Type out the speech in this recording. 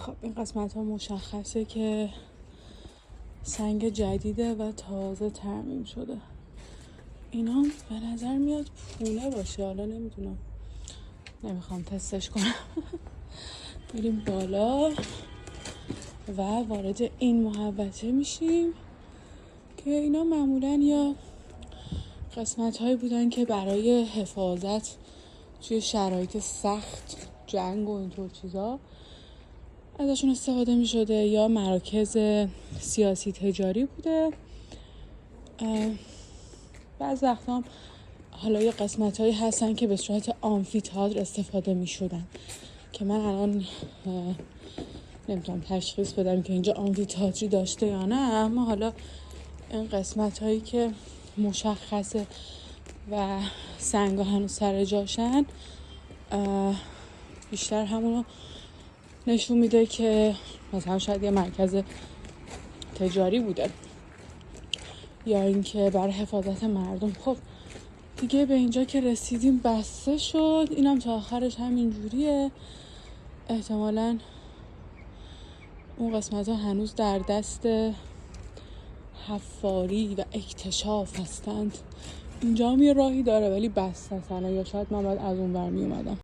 خب این قسمت ها مشخصه که سنگ جدیده و تازه ترمیم شده. اینا به نظر میاد پونه باشه، حالا نمیدونم، نمیخوام تستش کنم. میریم بالا و وارد این محوطه میشیم که اینا معمولا یا قسمت هایی بودن که برای حفاظت توی شرایط سخت، جنگ و اینطور چیزا ازشون استفاده می شده، یا مراکز سیاسی تجاری بوده. بعض وقتا هم حالا یه قسمت هایی هستن که به صورت آمفی‌تئاتر استفاده می شدن که من الان نمیتونم تشخیص بدم که اینجا آمفی‌تئاتری داشته یا نه، اما حالا این قسمت هایی که مشخصه و سنگ هنوز سر جاشن بیشتر همونو نشون میده که مثلا شاید یه مرکز تجاری بوده یا اینکه برای حفاظت مردم. خب دیگه به اینجا که رسیدیم بسته شد، اینم تا آخرش همین جوریه. احتمالاً اون قسمت ها هنوز در دست حفاری و اکتشاف هستند. اینجا هم یه راهی داره ولی بسته است، یا شاید من باید از اون ور می اومدم.